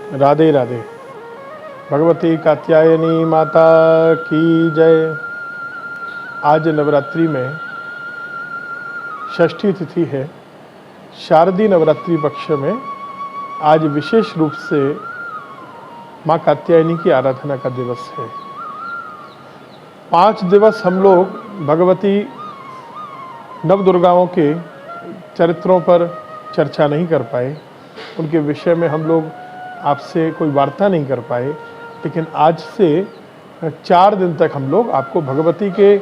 राधे राधे। भगवती कात्यायनी माता की जय। आज नवरात्रि में षष्ठी तिथि है। शारदीय नवरात्रि पक्ष में आज विशेष रूप से माँ कात्यायनी की आराधना का दिवस है। 5 दिवस हम लोग भगवती नवदुर्गाओं के चरित्रों पर चर्चा नहीं कर पाए, उनके विषय में हम लोग आपसे कोई वार्ता नहीं कर पाए, लेकिन आज से 4 दिन तक हम लोग आपको भगवती के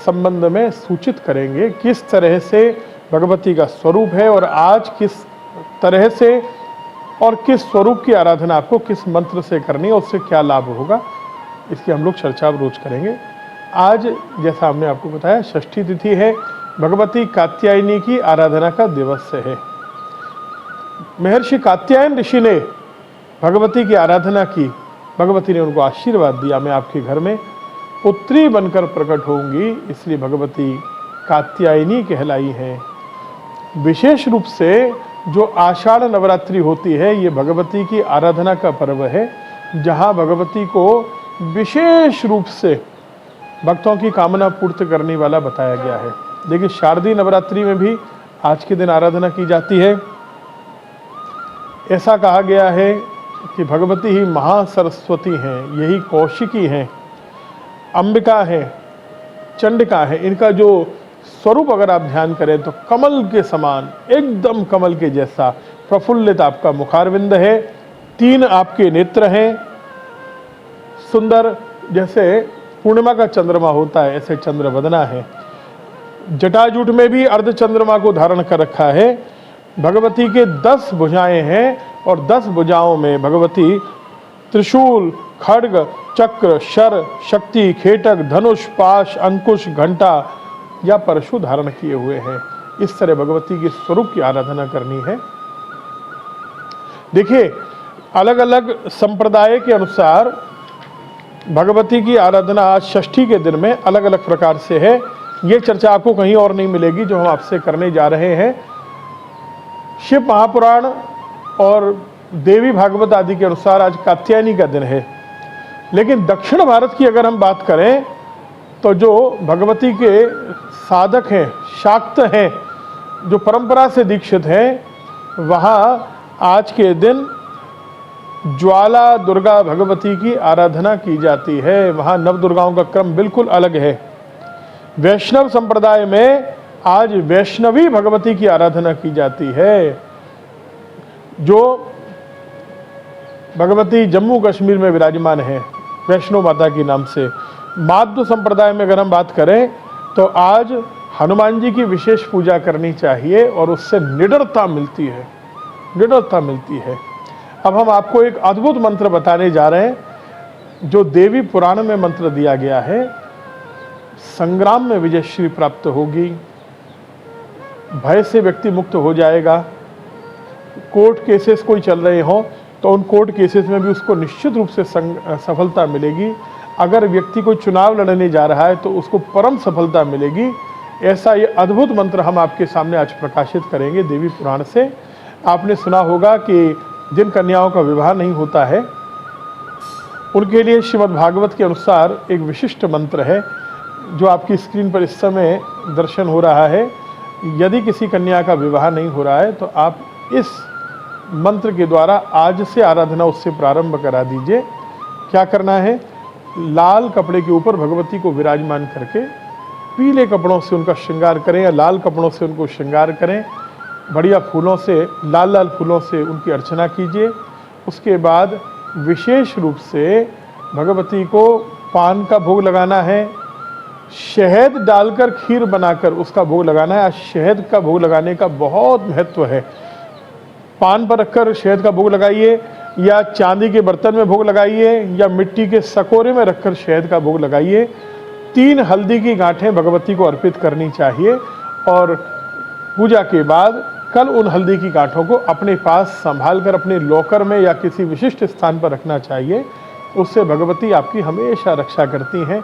संबंध में सूचित करेंगे, किस तरह से भगवती का स्वरूप है और आज किस तरह से और किस स्वरूप की आराधना आपको किस मंत्र से करनी है, उससे क्या लाभ होगा, इसकी हम लोग चर्चा रोज करेंगे। आज जैसा हमने आपको बताया षष्ठी तिथि है, भगवती कात्यायनी की आराधना का दिवस है। महर्षि कात्यायन ऋषि ने भगवती की आराधना की, भगवती ने उनको आशीर्वाद दिया, मैं आपके घर में पुत्री बनकर प्रकट होंगी, इसलिए भगवती कात्यायनी कहलाई है। विशेष रूप से जो आषाढ़ नवरात्रि होती है, ये भगवती की आराधना का पर्व है, जहाँ भगवती को विशेष रूप से भक्तों की कामना पूर्ण करने वाला बताया गया है। देखिए, शारदीय नवरात्रि में भी आज के दिन आराधना की जाती है। ऐसा कहा गया है कि भगवती ही महासरस्वती हैं, यही कौशिकी हैं, अंबिका है, चंडिका है। इनका जो स्वरूप अगर आप ध्यान करें तो कमल के समान, एकदम कमल के जैसा प्रफुल्लित आपका मुखारविंद है, 3 आपके नेत्र हैं, सुंदर जैसे पूर्णिमा का चंद्रमा होता है ऐसे चंद्रवदना है। जटाजूट में भी अर्ध चंद्रमा को धारण कर रखा है। भगवती के 10 भुजाएं हैं और 10 भुजाओं में भगवती त्रिशूल, खड्ग, चक्र, शर, शक्ति, खेटक, धनुष, पाश, अंकुश, घंटा या परशु धारण किए हुए हैं। इस तरह भगवती के स्वरूप की आराधना करनी है। देखिए, अलग अलग संप्रदाय के अनुसार भगवती की आराधना आज षष्ठी के दिन में अलग अलग प्रकार से है। ये चर्चा आपको कहीं और नहीं मिलेगी जो हम आपसे करने जा रहे हैं। शिव महापुराण और देवी भागवत आदि के अनुसार आज कात्यायनी का दिन है, लेकिन दक्षिण भारत की अगर हम बात करें तो जो भगवती के साधक हैं, शाक्त हैं, जो परंपरा से दीक्षित हैं, वहाँ आज के दिन ज्वाला दुर्गा भगवती की आराधना की जाती है। वहाँ नवदुर्गाओं का क्रम बिल्कुल अलग है। वैष्णव संप्रदाय में आज वैष्णवी भगवती की आराधना की जाती है, जो भगवती जम्मू कश्मीर में विराजमान है वैष्णो माता के नाम से। माध्व संप्रदाय में अगर हम बात करें तो आज हनुमान जी की विशेष पूजा करनी चाहिए और उससे निडरता मिलती है, निडरता मिलती है। अब हम आपको एक अद्भुत मंत्र बताने जा रहे हैं, जो देवी पुराण में मंत्र दिया गया है। संग्राम में विजयश्री प्राप्त होगी, भय से व्यक्ति मुक्त हो जाएगा। कोर्ट केसेस कोई चल रहे हों तो उन कोर्ट केसेस में भी उसको निश्चित रूप से सफलता मिलेगी। अगर व्यक्ति कोई चुनाव लड़ने जा रहा है तो उसको परम सफलता मिलेगी। ऐसा ये अद्भुत मंत्र हम आपके सामने आज प्रकाशित करेंगे देवी पुराण से। आपने सुना होगा कि जिन कन्याओं का विवाह नहीं होता है उनके लिए श्रीमद् भागवत के अनुसार एक विशिष्ट मंत्र है, जो आपकी स्क्रीन पर इस समय दर्शन हो रहा है। यदि किसी कन्या का विवाह नहीं हो रहा है तो आप इस मंत्र के द्वारा आज से आराधना उससे प्रारंभ करा दीजिए। क्या करना है, लाल कपड़े के ऊपर भगवती को विराजमान करके पीले कपड़ों से उनका श्रृंगार करें या लाल कपड़ों से उनको श्रृंगार करें, बढ़िया फूलों से, लाल लाल फूलों से उनकी अर्चना कीजिए। उसके बाद विशेष रूप से भगवती को पान का भोग लगाना है, शहद डालकर खीर बनाकर उसका भोग लगाना है। आज शहद का भोग लगाने का बहुत महत्व है। पान पर रखकर शहद का भोग लगाइए, या चांदी के बर्तन में भोग लगाइए, या मिट्टी के सकोरे में रखकर शहद का भोग लगाइए। 3 हल्दी की गांठें भगवती को अर्पित करनी चाहिए और पूजा के बाद कल उन हल्दी की गांठों को अपने पास संभाल कर अपने लॉकर में या किसी विशिष्ट स्थान पर रखना चाहिए। उससे भगवती आपकी हमेशा रक्षा करती हैं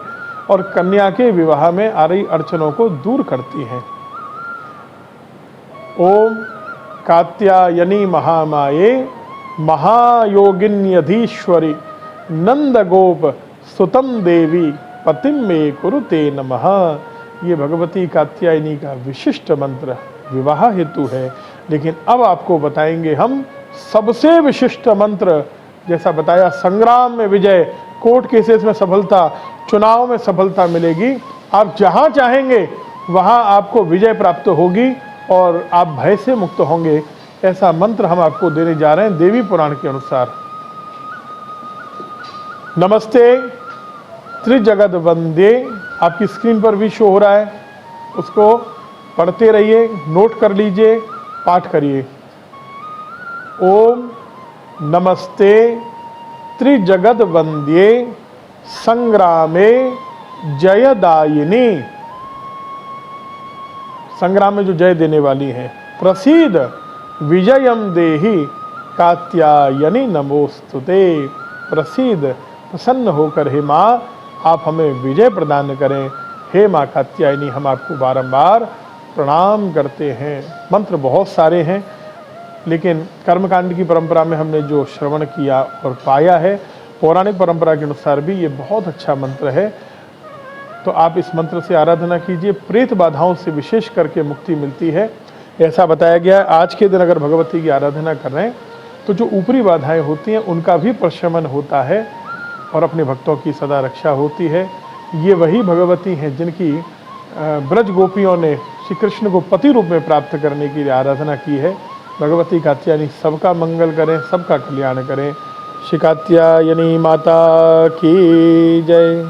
और कन्या के विवाह में आ रही अड़चनों को दूर करती हैं। ओम कात्यायनी महामाये महायोगिन्यधीश्वरी नंद गोप सुतम देवी पतिम मे कुरुते नमः। ये भगवती कात्यायनी का विशिष्ट मंत्र विवाह हेतु है। लेकिन अब आपको बताएंगे हम सबसे विशिष्ट मंत्र। जैसा बताया, संग्राम में विजय, कोर्ट केसेस में सफलता, चुनाव में सफलता मिलेगी। आप जहां चाहेंगे वहां आपको विजय प्राप्त होगी और आप भय से मुक्त होंगे। ऐसा मंत्र हम आपको देने जा रहे हैं देवी पुराण के अनुसार। नमस्ते त्रिजगत वंदे, आपकी स्क्रीन पर भी शो हो रहा है, उसको पढ़ते रहिए, नोट कर लीजिए, पाठ करिए। ओम नमस्ते त्रिजगत वंद्ये संग्रामे जयदायिनी। संग्राम में जो जय देने वाली है। प्रसीद विजयम देहि कात्यायनी नमोस्तुते। प्रसीद, प्रसन्न होकर हे माँ आप हमें विजय प्रदान करें। हे माँ कात्यायनी, हम आपको बारंबार प्रणाम करते हैं। मंत्र बहुत सारे हैं, लेकिन कर्मकांड की परंपरा में हमने जो श्रवण किया और पाया है, पौराणिक परंपरा के अनुसार भी ये बहुत अच्छा मंत्र है। तो आप इस मंत्र से आराधना कीजिए, प्रेत बाधाओं से विशेष करके मुक्ति मिलती है, ऐसा बताया गया है। आज के दिन अगर भगवती की आराधना कर रहे हैं तो जो ऊपरी बाधाएं होती हैं उनका भी प्रशमन होता है और अपने भक्तों की सदा रक्षा होती है। ये वही भगवती हैं जिनकी ब्रज गोपियों ने श्री कृष्ण को पति रूप में प्राप्त करने की आराधना की है। भगवती कात्यायनी सबका मंगल करें, सबका कल्याण करें। श्री कात्यायनी माता की जय।